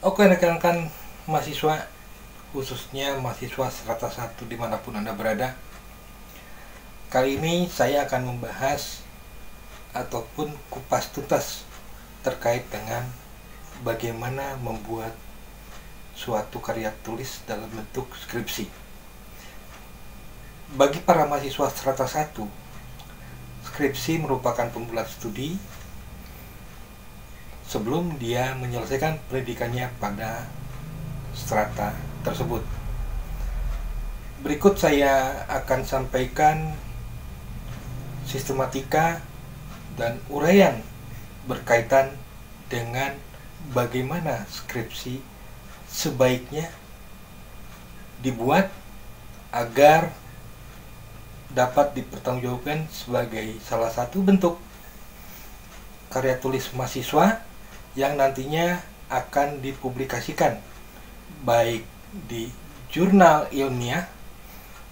Oke rekan-rekan mahasiswa, khususnya mahasiswa strata 1 dimanapun Anda berada. Kali ini saya akan membahas ataupun kupas tuntas terkait dengan bagaimana membuat suatu karya tulis dalam bentuk skripsi. Bagi para mahasiswa strata 1, skripsi merupakan pembulat studi sebelum dia menyelesaikan pendidikannya pada strata tersebut. Berikut saya akan sampaikan sistematika dan uraian berkaitan dengan bagaimana skripsi sebaiknya dibuat agar dapat dipertanggungjawabkan sebagai salah satu bentuk karya tulis mahasiswa yang nantinya akan dipublikasikan baik di jurnal ilmiah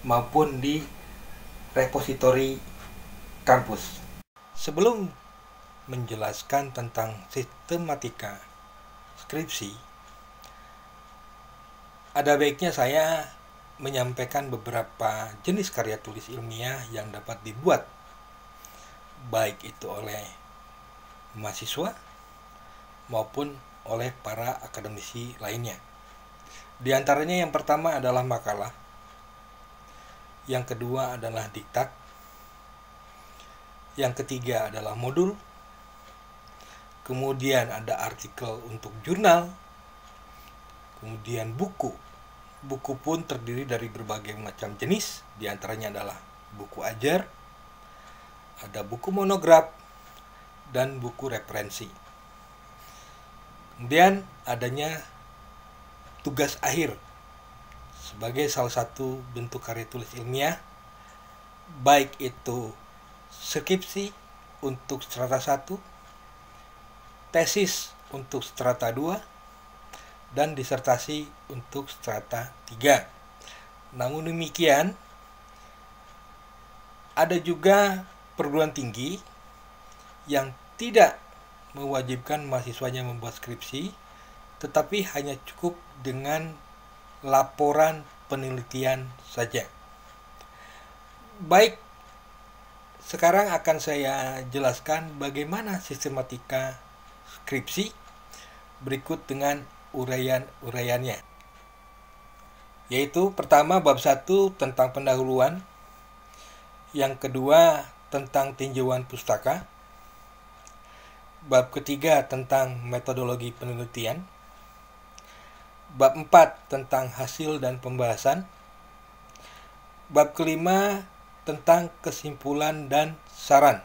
maupun di repositori kampus. Sebelum menjelaskan tentang sistematika skripsi, ada baiknya saya menyampaikan beberapa jenis karya tulis ilmiah yang dapat dibuat baik itu oleh mahasiswa maupun oleh para akademisi lainnya. Di antaranya yang pertama adalah makalah, yang kedua adalah diktat, yang ketiga adalah modul, kemudian ada artikel untuk jurnal, kemudian buku. Buku pun terdiri dari berbagai macam jenis, di antaranya adalah buku ajar, ada buku monograf, dan buku referensi. Kemudian adanya tugas akhir sebagai salah satu bentuk karya tulis ilmiah, baik itu skripsi untuk strata 1, tesis untuk strata 2, dan disertasi untuk strata 3. Namun demikian, ada juga perguruan tinggi yang tidak mewajibkan mahasiswanya membuat skripsi, tetapi hanya cukup dengan laporan penelitian saja. Baik, sekarang akan saya jelaskan bagaimana sistematika skripsi berikut dengan uraian-uraiannya. Yaitu pertama bab 1 tentang pendahuluan, yang kedua tentang tinjauan pustaka, bab ketiga tentang metodologi penelitian, bab 4 tentang hasil dan pembahasan, bab kelima tentang kesimpulan dan saran.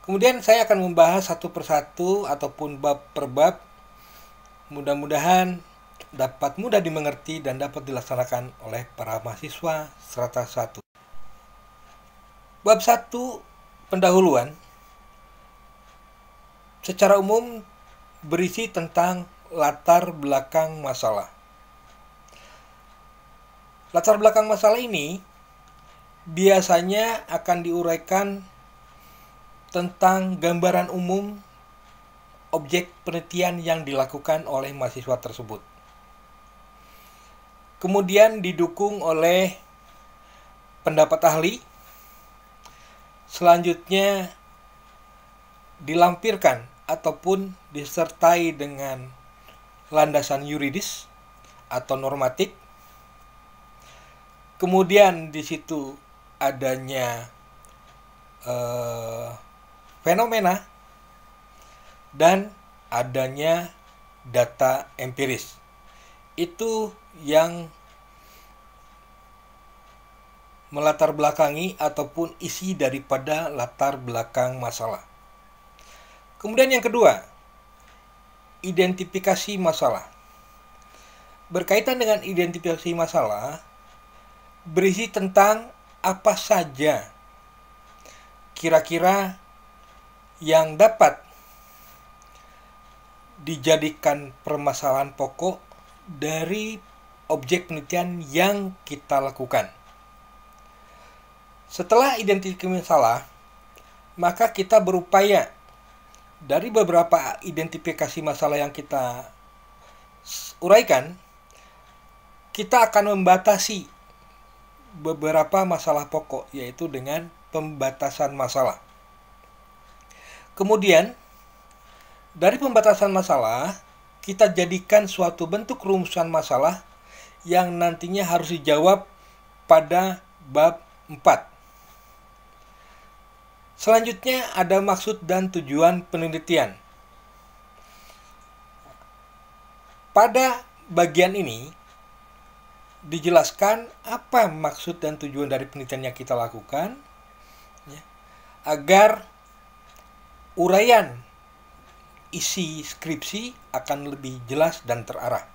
Kemudian saya akan membahas satu persatu ataupun bab per bab. Mudah-mudahan dapat mudah dimengerti dan dapat dilaksanakan oleh para mahasiswa strata 1. Bab 1 pendahuluan secara umum berisi tentang latar belakang masalah. Latar belakang masalah ini biasanya akan diuraikan tentang gambaran umum objek penelitian yang dilakukan oleh mahasiswa tersebut. Kemudian didukung oleh pendapat ahli. Selanjutnya dilampirkan ataupun disertai dengan landasan yuridis atau normatif. Kemudian di situ adanya fenomena dan adanya data empiris. Itu yang melatar belakangi ataupun isi daripada latar belakang masalah. Kemudian yang kedua, identifikasi masalah. Berkaitan dengan identifikasi masalah, berisi tentang apa saja kira-kira yang dapat dijadikan permasalahan pokok dari objek penelitian yang kita lakukan. Setelah identifikasi masalah, maka kita berupaya dari beberapa identifikasi masalah yang kita uraikan, kita akan membatasi beberapa masalah pokok, yaitu dengan pembatasan masalah. Kemudian, dari pembatasan masalah, kita jadikan suatu bentuk rumusan masalah yang nantinya harus dijawab pada bab 4. Selanjutnya ada maksud dan tujuan penelitian. Pada bagian ini dijelaskan apa maksud dan tujuan dari penelitian yang kita lakukan, ya, agar uraian isi skripsi akan lebih jelas dan terarah.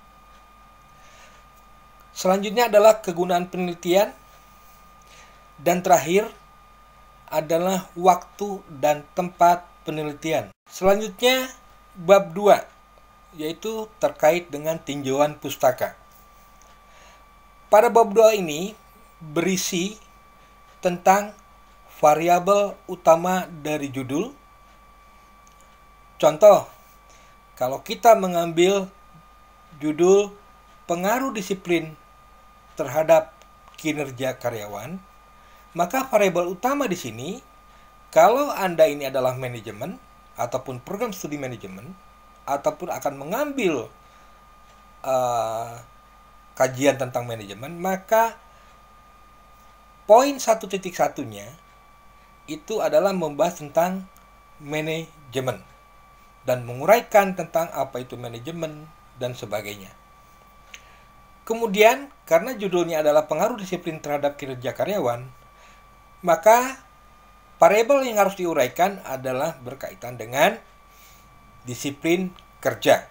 Selanjutnya adalah kegunaan penelitian, dan terakhir adalah waktu dan tempat penelitian. Selanjutnya bab 2, yaitu terkait dengan tinjauan pustaka. Pada bab 2 ini berisi tentang variabel utama dari judul. Contoh, kalau kita mengambil judul pengaruh disiplin terhadap kinerja karyawan, maka variabel utama di sini, kalau Anda ini adalah manajemen ataupun program studi manajemen, ataupun akan mengambil kajian tentang manajemen, maka poin 1.1-nya itu adalah membahas tentang manajemen dan menguraikan tentang apa itu manajemen dan sebagainya. Kemudian, karena judulnya adalah pengaruh disiplin terhadap kinerja karyawan, maka variabel yang harus diuraikan adalah berkaitan dengan disiplin kerja.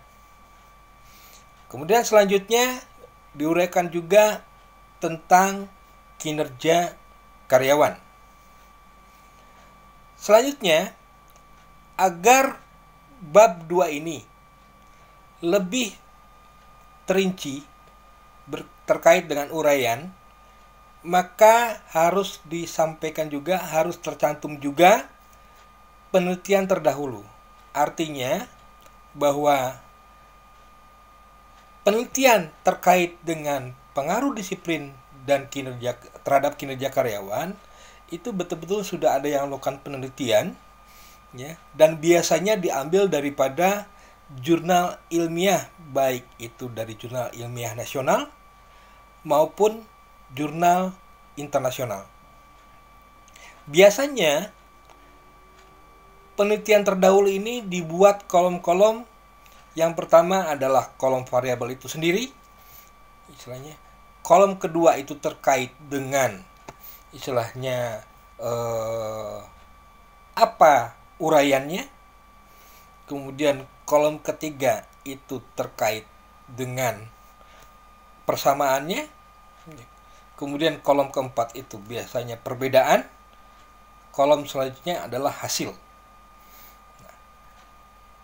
Kemudian selanjutnya diuraikan juga tentang kinerja karyawan. Selanjutnya, agar bab 2 ini lebih terinci terkait dengan uraian, maka harus disampaikan juga, harus tercantum juga penelitian terdahulu. Artinya bahwa penelitian terkait dengan pengaruh disiplin dan kinerja terhadap kinerja karyawan itu betul-betul sudah ada yang melakukan penelitian, ya, dan biasanya diambil daripada jurnal ilmiah, baik itu dari jurnal ilmiah nasional maupun jurnal internasional. Biasanya penelitian terdahulu ini dibuat kolom-kolom. Yang pertama adalah kolom variabel itu sendiri, istilahnya. Kolom kedua itu terkait dengan istilahnya apa uraiannya. Kemudian kolom ketiga itu terkait dengan persamaannya. Kemudian kolom keempat itu biasanya perbedaan. Kolom selanjutnya adalah hasil.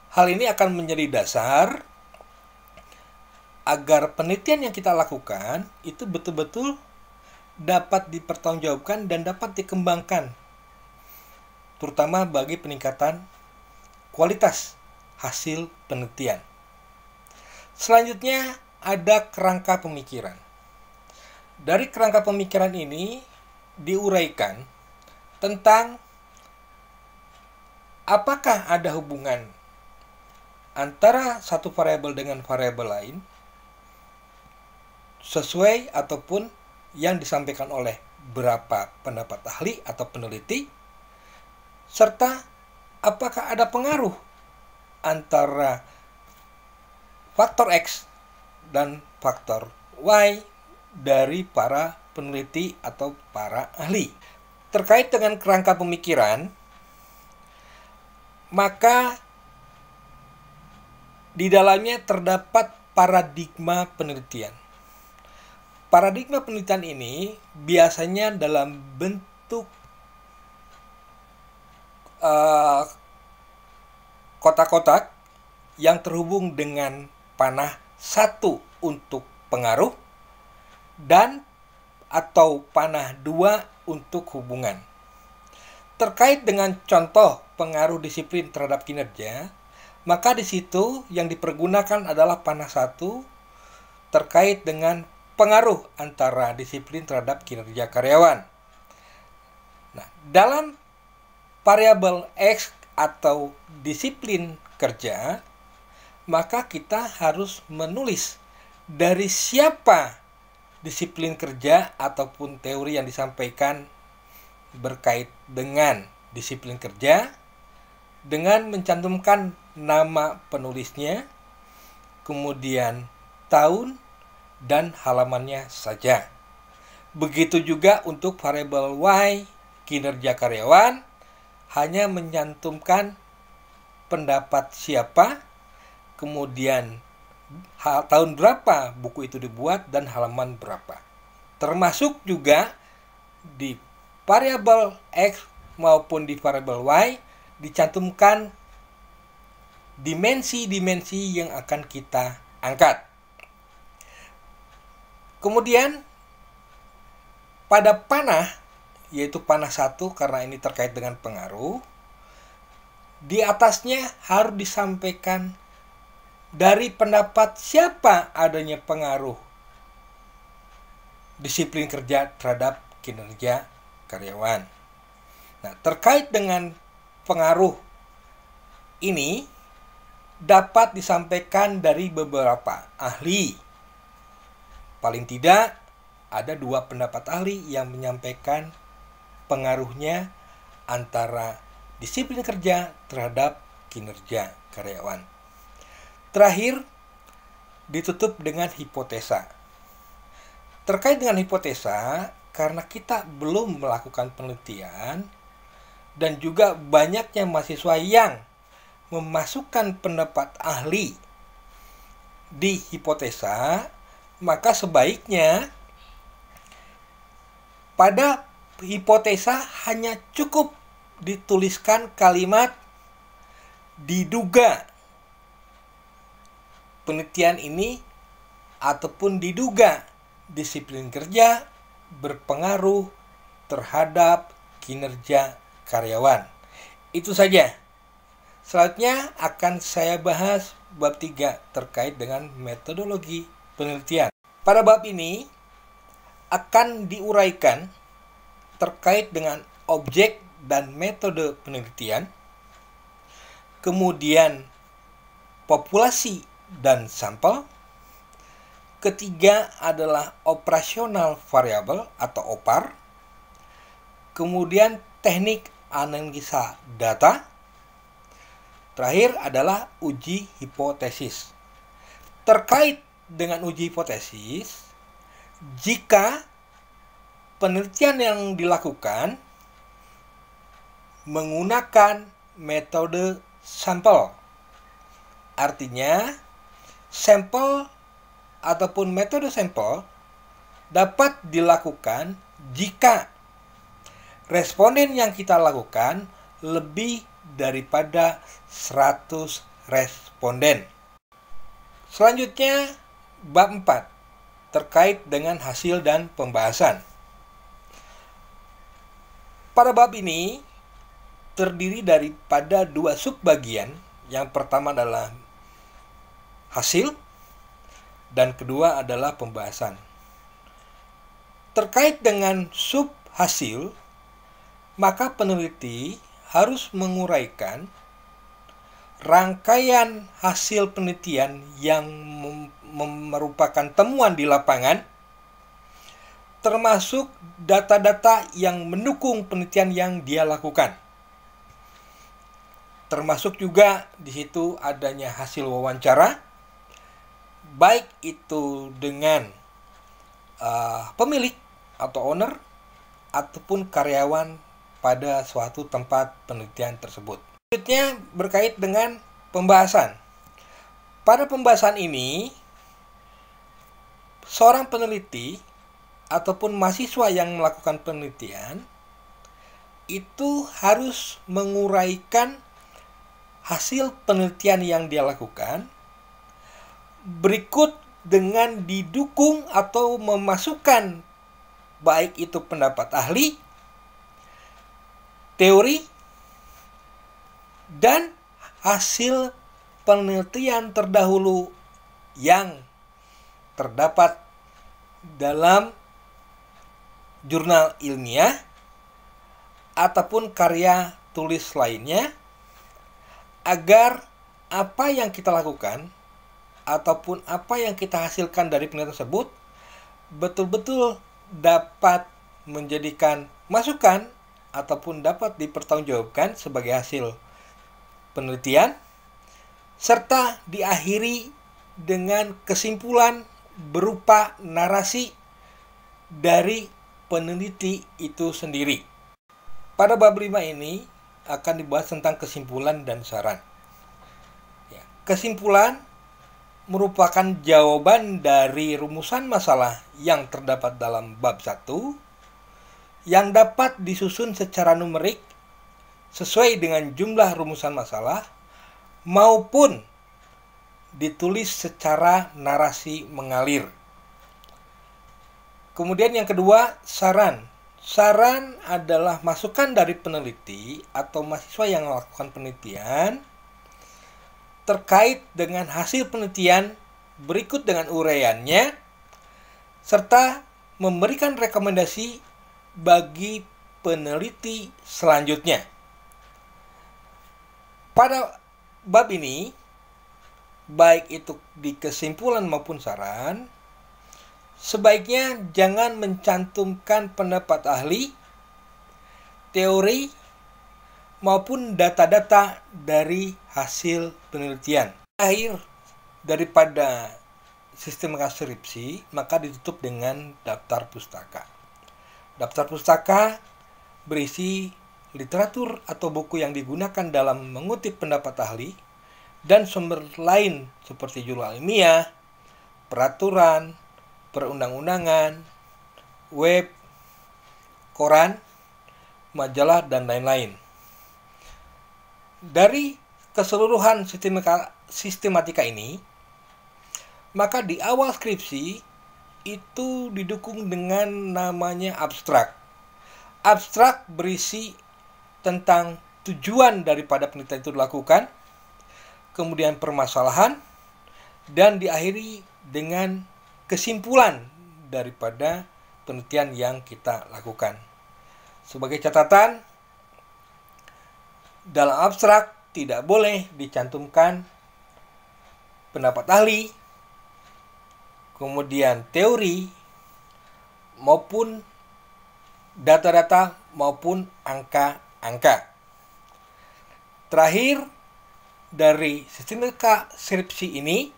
Hal ini akan menjadi dasar agar penelitian yang kita lakukan itu betul-betul dapat dipertanggungjawabkan dan dapat dikembangkan, terutama bagi peningkatan kualitas hasil penelitian. Selanjutnya ada kerangka pemikiran. Dari kerangka pemikiran ini diuraikan tentang apakah ada hubungan antara satu variabel dengan variabel lain sesuai ataupun yang disampaikan oleh beberapa pendapat ahli atau peneliti, serta apakah ada pengaruh antara faktor X dan faktor Y dari para peneliti atau para ahli. Terkait dengan kerangka pemikiran, maka di dalamnya terdapat paradigma penelitian. Paradigma penelitian ini biasanya dalam bentuk kotak-kotak yang terhubung dengan panah satu untuk pengaruh dan atau panah 2 untuk hubungan. Terkait dengan contoh pengaruh disiplin terhadap kinerja, Maka di situ yang dipergunakan adalah panah 1 terkait dengan pengaruh antara disiplin terhadap kinerja karyawan. Nah, dalam variabel X atau disiplin kerja, maka kita harus menulis dari siapa disiplin kerja ataupun teori yang disampaikan berkait dengan disiplin kerja, dengan mencantumkan nama penulisnya, kemudian tahun dan halamannya saja. Begitu juga untuk variabel Y, kinerja karyawan, hanya mencantumkan pendapat siapa, kemudian tahun berapa buku itu dibuat, dan halaman berapa. Termasuk juga di variabel X maupun di variabel Y dicantumkan dimensi-dimensi yang akan kita angkat. Kemudian pada panah, yaitu panah 1 karena ini terkait dengan pengaruh, di atasnya harus disampaikan dari pendapat siapa adanya pengaruh disiplin kerja terhadap kinerja karyawan. Nah, terkait dengan pengaruh ini dapat disampaikan dari beberapa ahli. Paling tidak ada 2 pendapat ahli yang menyampaikan pengaruhnya antara disiplin kerja terhadap kinerja karyawan. Terakhir, ditutup dengan hipotesa. Terkait dengan hipotesa, karena kita belum melakukan penelitian dan juga banyaknya mahasiswa yang memasukkan pendapat ahli di hipotesa, maka sebaiknya pada hipotesa hanya cukup dituliskan kalimat diduga penelitian ini ataupun diduga disiplin kerja berpengaruh terhadap kinerja karyawan. Itu saja. Selanjutnya akan saya bahas bab 3 terkait dengan metodologi penelitian. Pada bab ini akan diuraikan terkait dengan objek dan metode penelitian, kemudian populasi dan sampel, ketiga adalah operasional variabel atau OPAR, kemudian teknik analisa data, terakhir adalah uji hipotesis. Terkait dengan uji hipotesis, jika penelitian yang dilakukan menggunakan metode sampel, artinya sampel ataupun metode sampel dapat dilakukan jika responden yang kita lakukan lebih daripada 100 responden. Selanjutnya, bab 4 terkait dengan hasil dan pembahasan. Pada bab ini terdiri daripada 2 subbagian. Yang pertama adalah hasil dan kedua adalah pembahasan. Terkait dengan sub hasil, maka peneliti harus menguraikan rangkaian hasil penelitian yang merupakan temuan di lapangan, termasuk data-data yang mendukung penelitian yang dia lakukan. Termasuk juga di situ adanya hasil wawancara, baik itu dengan pemilik atau owner ataupun karyawan pada suatu tempat penelitian tersebut. Selanjutnya berkait dengan pembahasan. Pada pembahasan ini, seorang peneliti ataupun mahasiswa yang melakukan penelitian itu harus menguraikan hasil penelitian yang dia lakukan berikut dengan didukung atau memasukkan baik itu pendapat ahli, teori, dan hasil penelitian terdahulu yang terdapat dalam jurnal ilmiah ataupun karya tulis lainnya, agar apa yang kita lakukan ataupun apa yang kita hasilkan dari penelitian tersebut betul-betul dapat menjadikan masukan ataupun dapat dipertanggungjawabkan sebagai hasil penelitian, serta diakhiri dengan kesimpulan berupa narasi dari peneliti itu sendiri. Pada bab 5 ini akan dibahas tentang kesimpulan dan saran. Kesimpulan merupakan jawaban dari rumusan masalah yang terdapat dalam bab 1 yang dapat disusun secara numerik sesuai dengan jumlah rumusan masalah maupun ditulis secara narasi mengalir. Kemudian yang kedua, saran. Saran adalah masukan dari peneliti atau mahasiswa yang melakukan penelitian terkait dengan hasil penelitian berikut dengan uraiannya, serta memberikan rekomendasi bagi peneliti selanjutnya. Pada bab ini, baik itu di kesimpulan maupun saran, sebaiknya jangan mencantumkan pendapat ahli, teori, maupun data-data dari hasil penelitian. Akhir daripada sistem skripsi, maka ditutup dengan daftar pustaka. Daftar pustaka berisi literatur atau buku yang digunakan dalam mengutip pendapat ahli dan sumber lain seperti jurnal ilmiah, peraturan, perundang-undangan, web, koran, majalah, dan lain-lain. Dari keseluruhan sistematika ini, maka di awal skripsi itu didukung dengan namanya abstrak. Abstrak berisi tentang tujuan daripada penelitian itu dilakukan, kemudian permasalahan, dan diakhiri dengan kesimpulan daripada penelitian yang kita lakukan. Sebagai catatan, dalam abstrak tidak boleh dicantumkan pendapat ahli, kemudian teori, maupun data-data maupun angka-angka. Terakhir, dari sistematika skripsi ini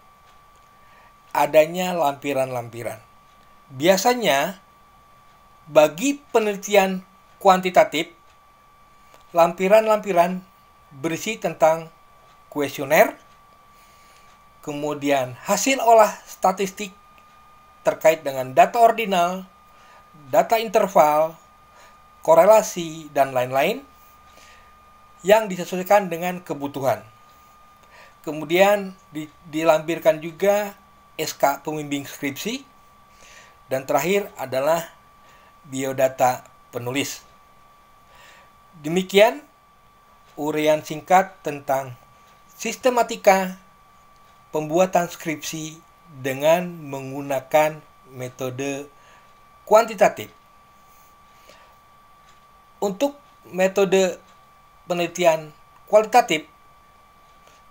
adanya lampiran-lampiran. Biasanya bagi penelitian kuantitatif, lampiran-lampiran berisi tentang kuesioner, kemudian hasil olah statistik terkait dengan data ordinal, data interval, korelasi, dan lain-lain yang disesuaikan dengan kebutuhan. Kemudian dilampirkan juga SK pembimbing skripsi, dan terakhir adalah biodata penulis. Demikian uraian singkat tentang sistematika pembuatan skripsi dengan menggunakan metode kuantitatif. Untuk metode penelitian kualitatif,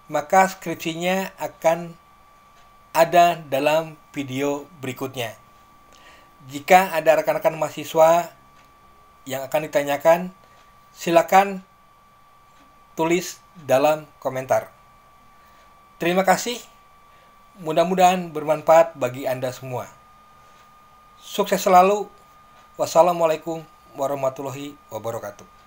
maka skripsinya akan ada dalam video berikutnya. Jika ada rekan-rekan mahasiswa yang akan ditanyakan, silakan tulis dalam komentar. Terima kasih. Mudah-mudahan bermanfaat bagi Anda semua. Sukses selalu. Wassalamualaikum warahmatullahi wabarakatuh.